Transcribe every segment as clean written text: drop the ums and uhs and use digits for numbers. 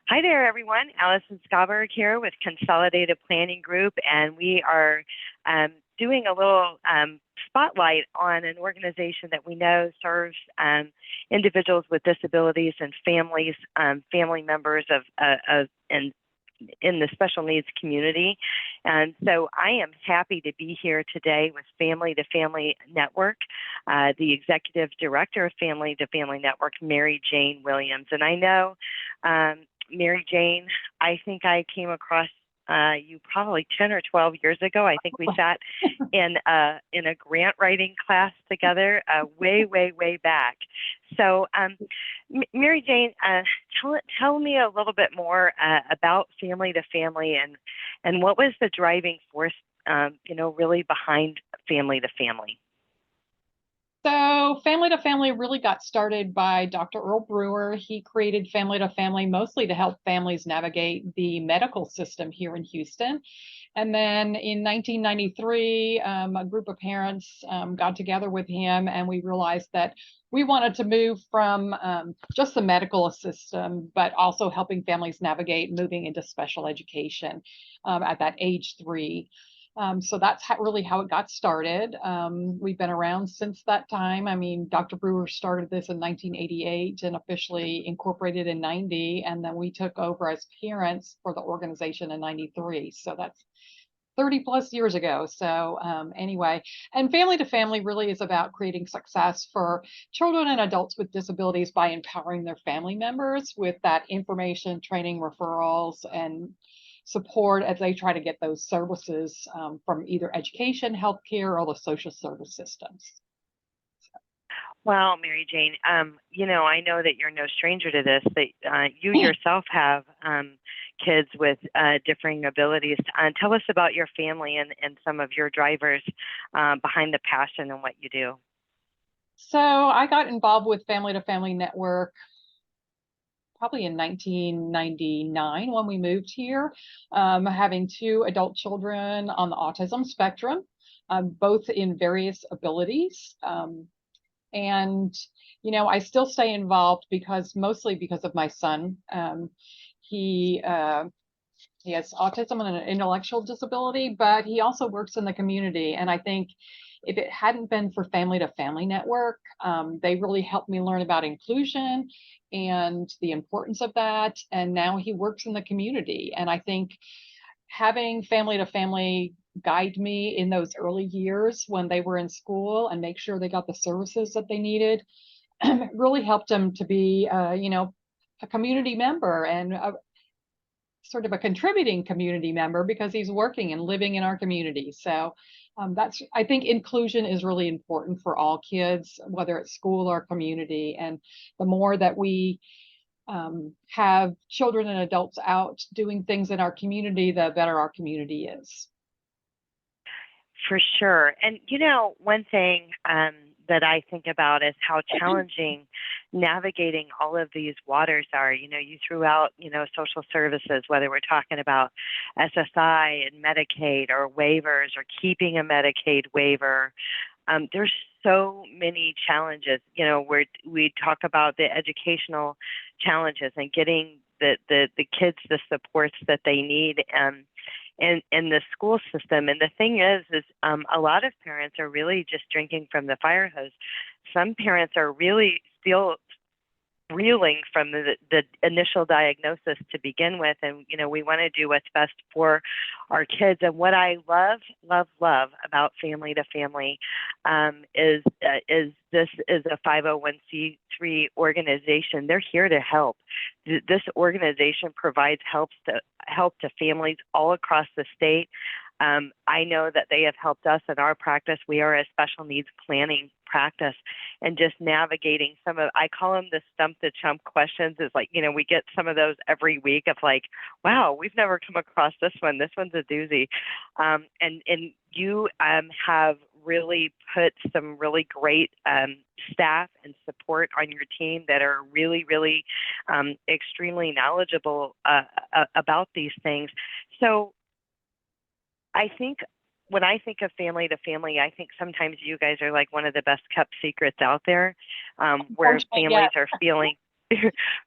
Hi there, everyone. Allison Schaberg here with Consolidated Planning Group, and we are doing a little spotlight on an organization that we know serves individuals with disabilities and families, family members and in the special needs community. And so I am happy to be here today with Family to Family Network, the executive director of Family to Family Network, Mary Jane Williams. And I know, Mary Jane, I think I came across you probably 10 or 12 years ago. I think we sat in a grant writing class together way back. So, Mary Jane, tell me a little bit more about Family to Family and what was the driving force, really behind Family to Family. So Family to Family really got started by Dr. Earl Brewer. He created Family to Family mostly to help families navigate the medical system here in Houston. And then in 1993, a group of parents got together with him, and we realized that we wanted to move from just the medical system, but also helping families navigate moving into special education at that age 3. So that's really how it got started. We've been around since that time. I mean, Dr. Brewer started this in 1988 and officially incorporated in 90, and then we took over as parents for the organization in 93. So that's 30 plus years ago. So anyway, and Family to Family really is about creating success for children and adults with disabilities by empowering their family members with that information, training, referrals, and support as they try to get those services from either education, healthcare, or the social service systems. Well, Mary Jane, I know that you're no stranger to this, that you yourself have kids with differing abilities. Tell us about your family and some of your drivers behind the passion and what you do. So I got involved with Family to Family Network probably in 1999 when we moved here, having 2 adult children on the autism spectrum, both in various abilities. And, I still stay involved mostly because of my son. He has autism and an intellectual disability, but he also works in the community. And I think if it hadn't been for Family to Family Network, they really helped me learn about inclusion and the importance of that. And now he works in the community. And I think having Family to Family guide me in those early years when they were in school and make sure they got the services that they needed really helped them to be, a community member and sort of a contributing community member because he's working and living in our community. So I think inclusion is really important for all kids, whether it's school or community. And the more that we have children and adults out doing things in our community, the better our community is. For sure. And, one thing that I think about is how challenging navigating all of these waters are. You threw out, social services, whether we're talking about SSI and Medicaid or waivers or keeping a Medicaid waiver. There's so many challenges, where we talk about the educational challenges and getting the kids the supports that they need in the school system. And the thing is a lot of parents are really just drinking from the fire hose. Some parents are really still reeling from the initial diagnosis to begin with. And, we want to do what's best for our kids. And what I love about Family to Family is this is a 501c3 organization. They're here to help. This organization provides help to families all across the state. I know that they have helped us in our practice. We are a special needs planning practice, and just navigating I call them the stump the chump questions. Is like, we get some of those every week of like, wow, we've never come across this one. This one's a doozy. And you have really put some really great staff and support on your team that are really, really extremely knowledgeable about these things. So I think when I think of Family to Family, I think sometimes you guys are like one of the best kept secrets out there, where families are feeling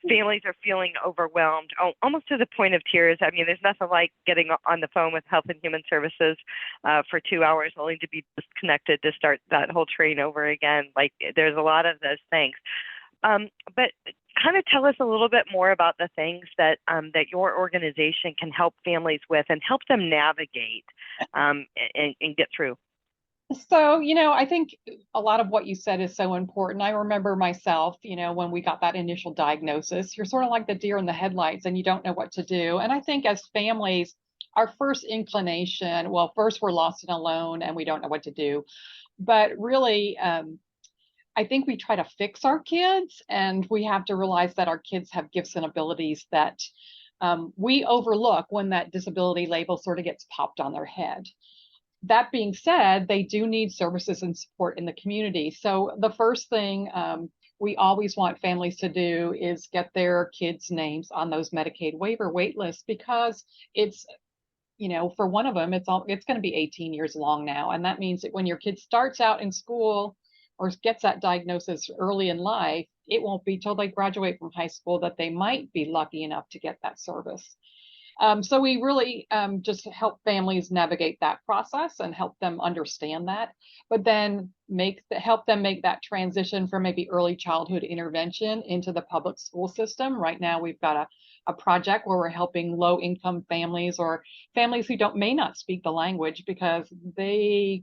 families are feeling overwhelmed, almost to the point of tears. I mean, there's nothing like getting on the phone with Health and Human Services for 2 hours, only to be disconnected to start that whole train over again. Like, there's a lot of those things. But kind of tell us a little bit more about the things that that your organization can help families with and help them navigate and get through. So, I think a lot of what you said is so important. I remember myself, when we got that initial diagnosis, you're sort of like the deer in the headlights and you don't know what to do. And I think as families, our first inclination, well, first we're lost and alone and we don't know what to do. But really, I think we try to fix our kids, and we have to realize that our kids have gifts and abilities that we overlook when that disability label sort of gets popped on their head. That being said, they do need services and support in the community. So the first thing we always want families to do is get their kids' names on those Medicaid waiver wait lists, because it's, for one of them, it's going to be 18 years long now. And that means that when your kid starts out in school or gets that diagnosis early in life, it won't be till they graduate from high school that they might be lucky enough to get that service. So we really just help families navigate that process and help them understand that, but then help them make that transition from maybe early childhood intervention into the public school system. Right now, we've got a project where we're helping low-income families or families who may not speak the language because they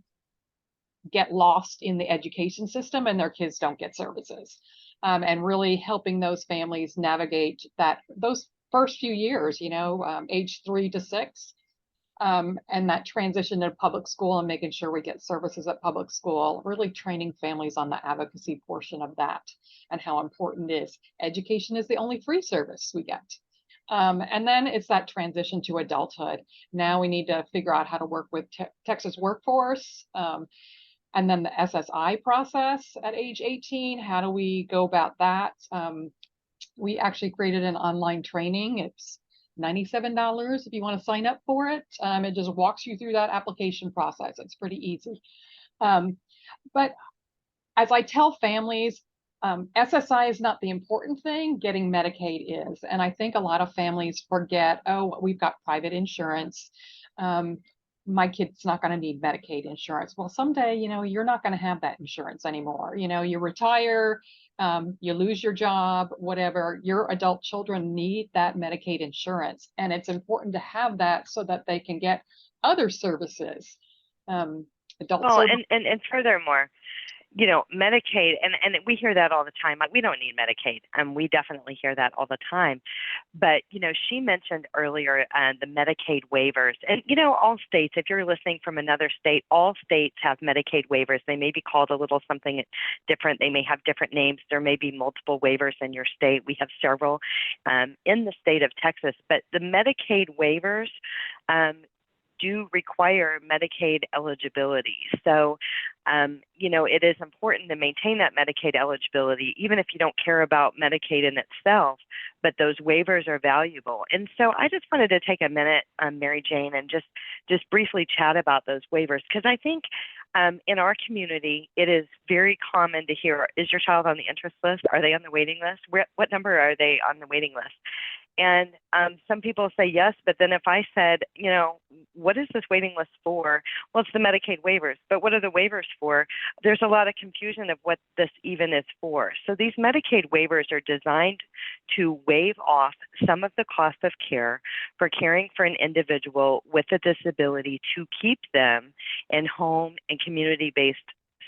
get lost in the education system and their kids don't get services. And really helping those families navigate those first few years, age 3 to 6, and that transition to public school and making sure we get services at public school, really training families on the advocacy portion of that and how important it is. Education is the only free service we get. And then it's that transition to adulthood. Now we need to figure out how to work with Texas workforce, and then the SSI process at age 18. How do we go about that? We actually created an online training. It's $97 if you want to sign up for it. It just walks you through that application process. It's pretty easy. But as I tell families, SSI is not the important thing. Getting Medicaid is. And I think a lot of families forget, oh, we've got private insurance. My kid's not going to need Medicaid insurance. Well, someday, you're not going to have that insurance anymore. You retire, you lose your job, whatever. Your adult children need that Medicaid insurance. And it's important to have that so that they can get other services. Well, and furthermore, Medicaid, and we hear that all the time. Like, we don't need Medicaid, and we definitely hear that all the time. But, she mentioned earlier the Medicaid waivers. And, all states, if you're listening from another state, all states have Medicaid waivers. They may be called a little something different. They may have different names. There may be multiple waivers in your state. We have several in the state of Texas. But the Medicaid waivers do require Medicaid eligibility. So, it is important to maintain that Medicaid eligibility, even if you don't care about Medicaid in itself, but those waivers are valuable. And so I just wanted to take a minute, Mary Jane, and just briefly chat about those waivers, because I think in our community, it is very common to hear, is your child on the interest list? Are they on the waiting list? What number are they on the waiting list? And some people say yes, but then if I said, what is this waiting list for? Well, it's the Medicaid waivers, but what are the waivers for? There's a lot of confusion of what this even is for. So these Medicaid waivers are designed to waive off some of the cost of care for caring for an individual with a disability to keep them in home and community-based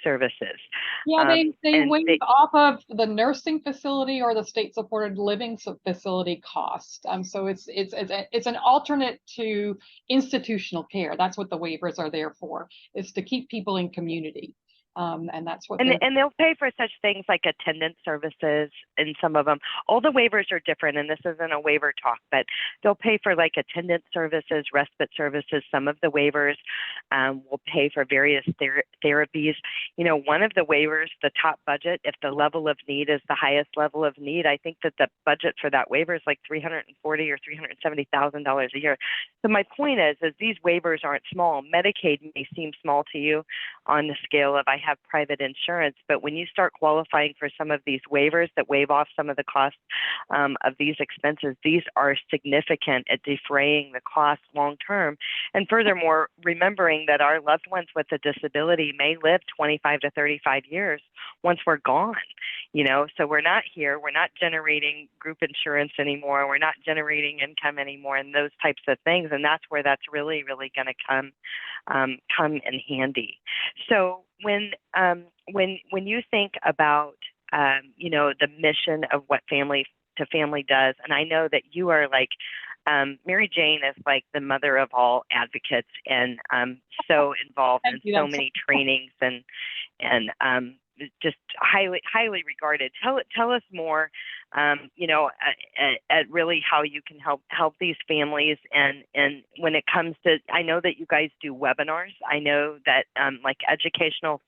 services. Yeah, they waive off of the nursing facility or the state-supported living facility cost. So it's an alternate to institutional care. That's what the waivers are there for. Is to keep people in community. And that's what and they'll pay for such things like attendance services, and some of them. All the waivers are different, and this isn't a waiver talk, but they'll pay for like attendance services, respite services. Some of the waivers will pay for various therapies. One of the waivers, the top budget, if the level of need is the highest level of need, I think that the budget for that waiver is like $340,000 or $370,000 a year. So my point is these waivers aren't small. Medicaid may seem small to you on the scale of I have private insurance, but when you start qualifying for some of these waivers that waive off some of the costs of these expenses, these are significant at defraying the costs long term. And furthermore, remembering that our loved ones with a disability may live 25 to 35 years once we're gone, so we're not here, we're not generating group insurance anymore, we're not generating income anymore, and those types of things. And that's where that's really, really going to come in handy. So when you think about the mission of what Family to Family does, and I know that you are like Mary Jane is like the mother of all advocates, and so involved in so many trainings and just highly regarded. Tell us more, at really how you can help these families, and when it comes to, I know that you guys do webinars. I know that like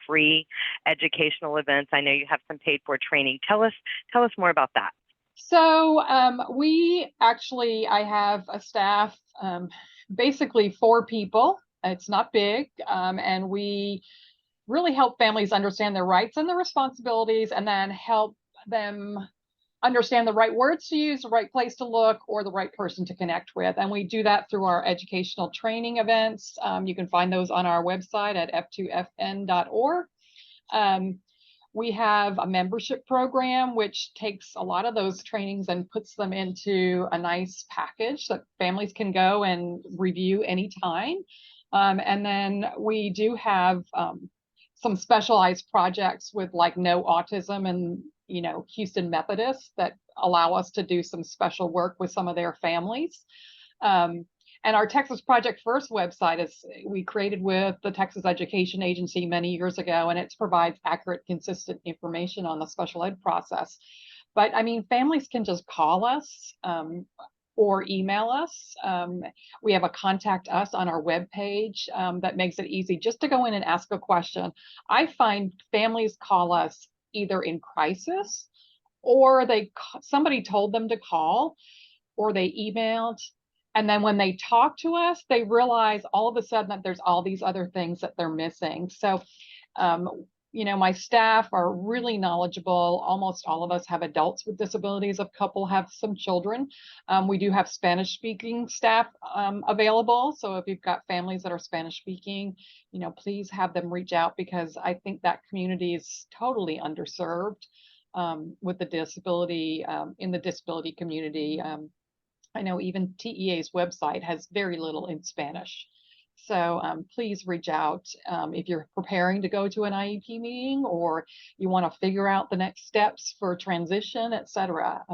free educational events. I know you have some paid for training. Tell us more about that. So I have a staff, basically 4 people. It's not big, and we really help families understand their rights and their responsibilities, and then help them understand the right words to use, the right place to look, or the right person to connect with. And we do that through our educational training events. You can find those on our website at f2fn.org. We have a membership program, which takes a lot of those trainings and puts them into a nice package that families can go and review anytime. And then we do have some specialized projects with like No Autism and Houston Methodist that allow us to do some special work with some of their families. And our Texas Project First website we created with the Texas Education Agency many years ago, and it provides accurate, consistent information on the special ed process. But I mean, families can just call us or email us. We have a contact us on our webpage that makes it easy just to go in and ask a question. I find families call us either in crisis, or somebody told them to call, or they emailed. And then when they talk to us, they realize all of a sudden that there's all these other things that they're missing. So, my staff are really knowledgeable. Almost all of us have adults with disabilities. A couple have some children. We do have Spanish speaking staff available. So if you've got families that are Spanish speaking, please have them reach out, because I think that community is totally underserved with the disability, in the disability community. I know even TEA's website has very little in Spanish. So please reach out if you're preparing to go to an IEP meeting, or you want to figure out the next steps for transition, etc.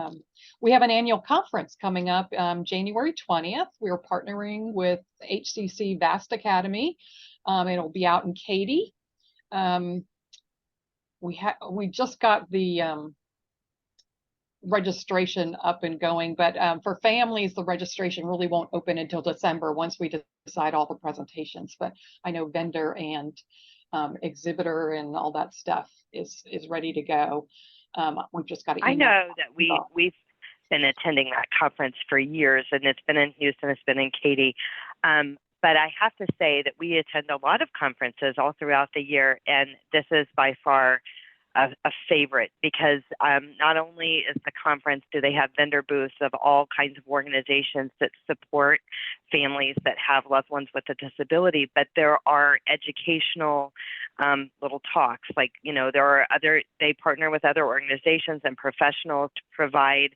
We have an annual conference coming up January 20th. We're partnering with HCC Vast Academy. It'll be out in Katy. We just got the registration up and going, but for families, the registration really won't open until December once we decide all the presentations. But I know vendor and exhibitor and all that stuff is ready to go. We've just got to. I know that we've been attending that conference for years, and it's been in Houston, it's been in Katy. But I have to say that we attend a lot of conferences all throughout the year, and this is by far a favorite, because not only is the conference, do they have vendor booths of all kinds of organizations that support families that have loved ones with a disability, but there are educational little talks. Like, they partner with other organizations and professionals to provide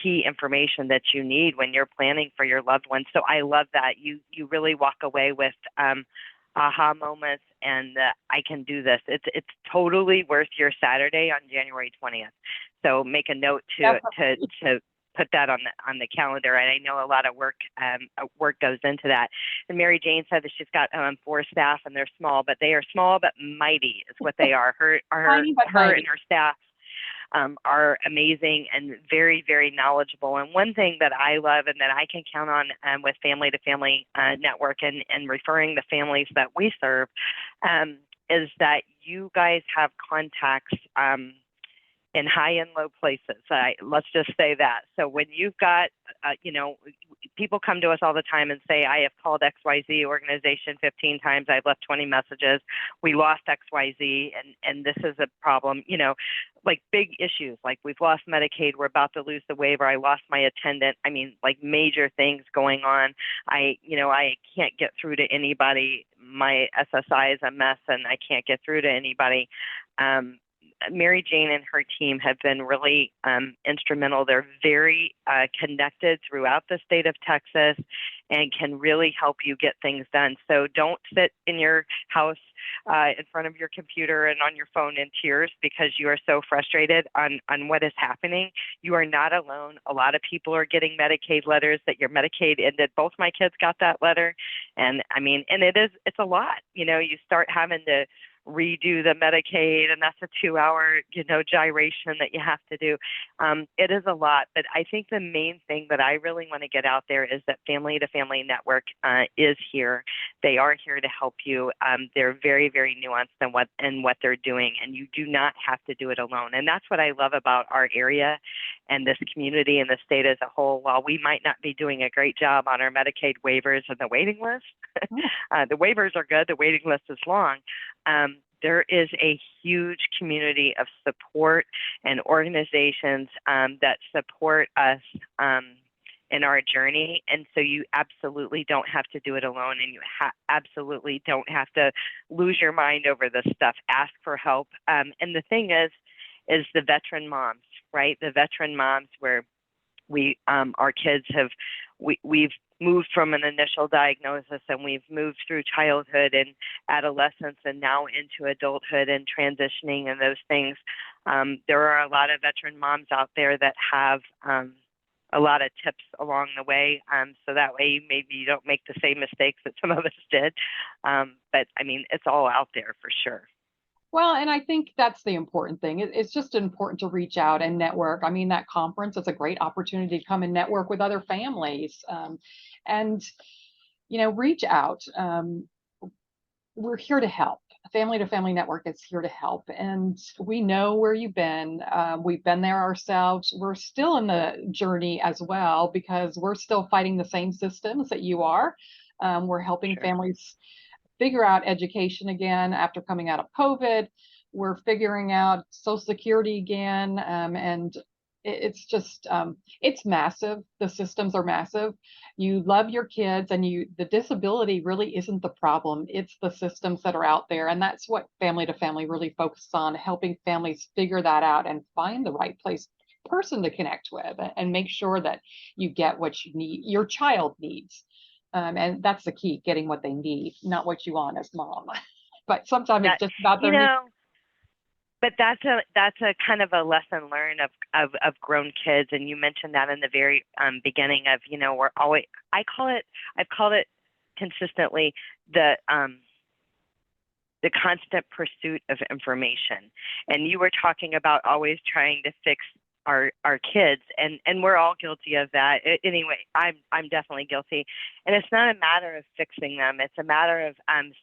key information that you need when you're planning for your loved ones. So I love that. You really walk away with aha moments, and I can do this. It's totally worth your Saturday on January 20th. So make a note to put that on the calendar. And I know a lot of work goes into that. And Mary Jane said that she's got 4 staff, and they're small, but they are small but mighty is what they are. Her and her staff are amazing and very, very knowledgeable. And one thing that I love and that I can count on with Family to Family Network and referring the families that we serve is that you guys have contacts in high and low places. Let's just say that. So when you've got, people come to us all the time and say, I have called XYZ organization 15 times. I've left 20 messages. We lost XYZ, and this is a problem, like big issues. Like we've lost Medicaid. We're about to lose the waiver. I lost my attendant. I mean, like major things going on. I can't get through to anybody. My SSI is a mess and I can't get through to anybody. Mary Jane and her team have been really instrumental. They're very connected throughout the state of Texas and can really help you get things done. So don't sit in your house in front of your computer and on your phone in tears because you are so frustrated on what is happening. You are not alone. A lot of people are getting Medicaid letters that your Medicaid ended. Both my kids got that letter. And it's a lot. You start having to redo the Medicaid, and that's a 2-hour, gyration that you have to do. It is a lot, but I think the main thing that I really want to get out there is that Family to Family Network is here. They are here to help you. They're very, very nuanced in what they're doing, and you do not have to do it alone. And that's what I love about our area and this community and the state as a whole. While we might not be doing a great job on our Medicaid waivers and the waiting list, the waivers are good, the waiting list is long. There is a huge community of support and organizations that support us in our journey. And so you absolutely don't have to do it alone, and you absolutely don't have to lose your mind over this stuff. Ask for help. And the thing is the veteran moms, right? The veteran moms where our kids we've moved from an initial diagnosis and we've moved through childhood and adolescence and now into adulthood and transitioning and those things. There are a lot of veteran moms out there that have a lot of tips along the way. So that way maybe you don't make the same mistakes that some of us did. But I mean, it's all out there for sure. Well, and I think that's the important thing. It's just important to reach out and network. I mean, that conference is a great opportunity to come and network with other families, and reach out. We're here to help. Family to Family Network is here to help, and we know where you've been. We've been there ourselves. We're still in the journey as well because we're still fighting the same systems that you are. We're helping families figure out education again after coming out of COVID. We're figuring out Social Security again. And it's just, it's massive. The systems are massive. You love your kids and the disability really isn't the problem. It's the systems that are out there. And that's what Family to Family really focuses on, helping families figure that out and find the right person to connect with and make sure that you get what you need, your child needs. And that's the key, getting what they need, not what you want as mom. But sometimes it's just about their needs. But that's a kind of a lesson learned of grown kids. And you mentioned that in the very beginning of, we're always, I've called it consistently the constant pursuit of information. And you were talking about always trying to fix our kids, and we're all guilty of that. Anyway, I'm definitely guilty. And it's not a matter of fixing them. It's a matter of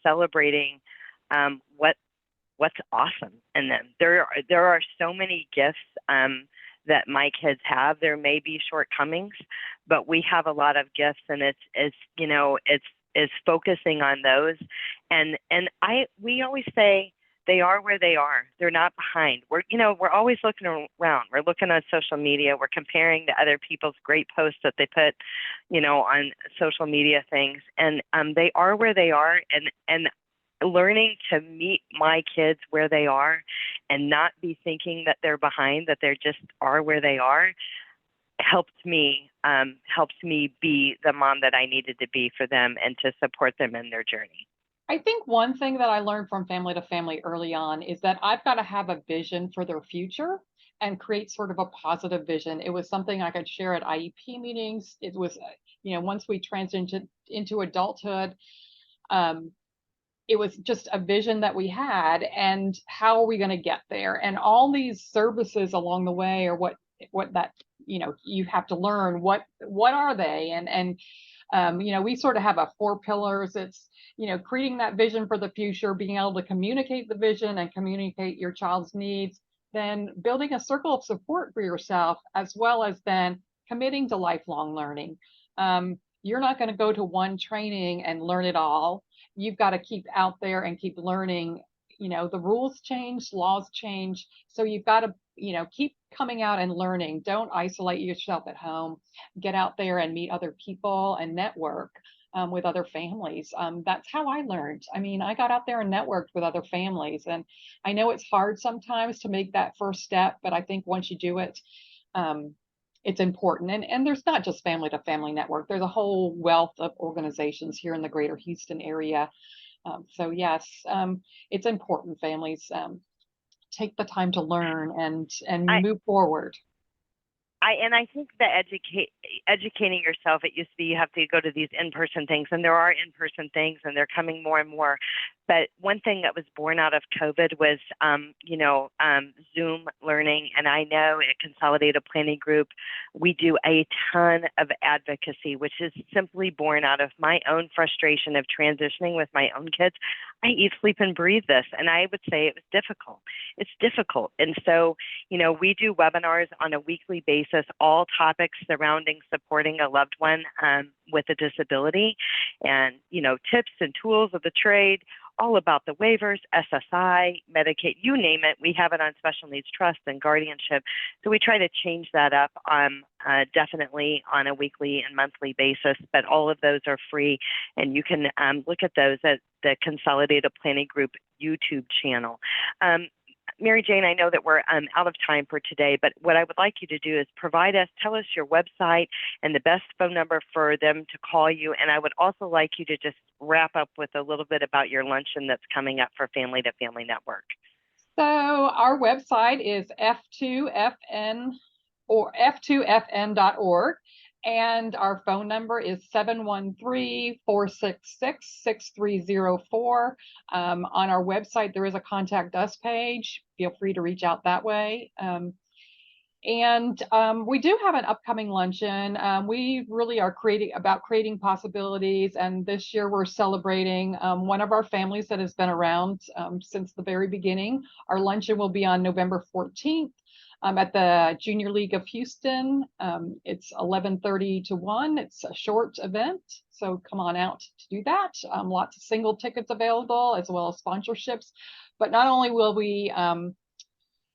celebrating what's awesome in them. There are so many gifts that my kids have. There may be shortcomings, but we have a lot of gifts, and it's focusing on those. And we always say, they are where they are. They're not behind. We're always looking around. We're looking on social media. We're comparing to other people's great posts that they put, on social media things. And they are where they are. And learning to meet my kids where they are and not be thinking that they're behind, that they just are where they are, helps me be the mom that I needed to be for them and to support them in their journey. I think one thing that I learned from Family to Family early on is that I've got to have a vision for their future and create sort of a positive vision. It was something I could share at IEP meetings. It was, once we transitioned into adulthood, it was just a vision that we had, and how are we going to get there? And all these services along the way are what that, you have to learn what are they? And we sort of have 4 pillars. It's, creating that vision for the future, being able to communicate the vision and communicate your child's needs, then building a circle of support for yourself, as well as then committing to lifelong learning. You're not going to go to one training and learn it all. You've got to keep out there and keep learning. The rules change, laws change. So you've got to, keep coming out and learning. Don't isolate yourself at home. Get out there and meet other people and network with other families. That's how I learned. I mean, I got out there and networked with other families. And I know it's hard sometimes to make that first step, but I think once you do it, it's important. And there's not just Family to Family Network. There's a whole wealth of organizations here in the greater Houston area. So yes, it's important, families take the time to learn and move forward. I think that educating yourself, it used to be you have to go to these in-person things, and there are in-person things, and they're coming more and more. But one thing that was born out of COVID was, Zoom learning. And I know at Consolidated Planning Group, we do a ton of advocacy, which is simply born out of my own frustration of transitioning with my own kids. I eat, sleep, and breathe this. And I would say it was difficult. It's difficult. And so, we do webinars on a weekly basis, all topics surrounding supporting a loved one with a disability, and, tips and tools of the trade, all about the waivers, SSI, Medicaid, you name it. We have it on special needs trust and guardianship. So we try to change that up definitely on a weekly and monthly basis, but all of those are free. And you can look at those at the Consolidated Planning Group YouTube channel. Mary Jane, I know that we're out of time for today, but what I would like you to do is tell us your website and the best phone number for them to call you. And I would also like you to just wrap up with a little bit about your luncheon that's coming up for Family to Family Network. So our website is f2fn or f2fn.org. And our phone number is 713-466-6304. On our website, there is a contact us page. Feel free to reach out that way. And we do have an upcoming luncheon. We really are creating possibilities. And this year we're celebrating one of our families that has been around since the very beginning. Our luncheon will be on November 14th. At the Junior League of Houston. It's 11:30 to 1. It's a short event, so come on out to do that. Lots of single tickets available as well as sponsorships. But not only will we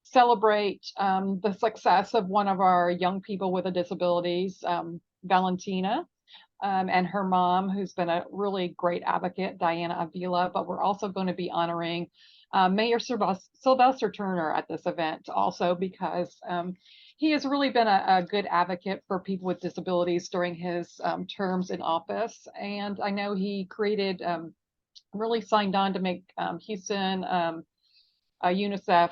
celebrate the success of one of our young people with disabilities, Valentina, and her mom, who's been a really great advocate, Diana Avila, but we're also going to be honoring Mayor Sylvester Turner at this event also, because he has really been a good advocate for people with disabilities during his terms in office. And I know he really signed on to make Houston a UNICEF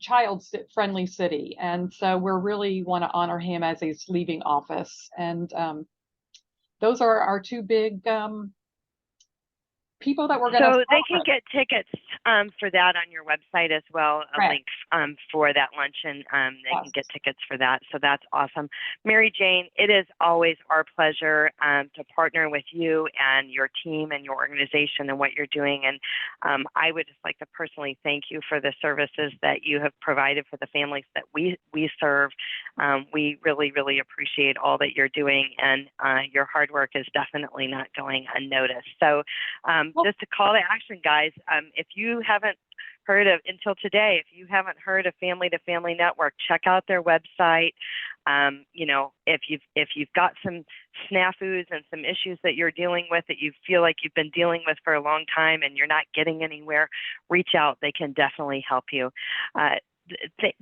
child-friendly city. And so we really want to honor him as he's leaving office. And those are our two big people that we're going to. So they can get tickets for that on your website as well. A link for that luncheon. They can get tickets for that. So that's awesome. Mary Jane, it is always our pleasure to partner with you and your team and your organization and what you're doing. And I would just like to personally thank you for the services that you have provided for the families that we serve. We really, really appreciate all that you're doing, and your hard work is definitely not going unnoticed. So just a call to action, guys. If you haven't heard of until today, if you haven't heard of Family to Family Network, check out their website. If you've got some snafus and some issues that you're dealing with that you feel like you've been dealing with for a long time and you're not getting anywhere, reach out. They can definitely help you.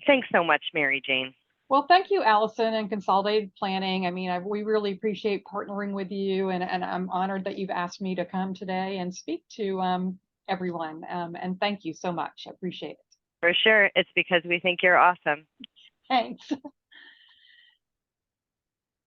Thanks so much, Mary Jane. Well, thank you, Allison, and Consolidated Planning. I mean, we really appreciate partnering with you, and I'm honored that you've asked me to come today and speak to everyone. And thank you so much. I appreciate it. For sure. It's because we think you're awesome. Thanks.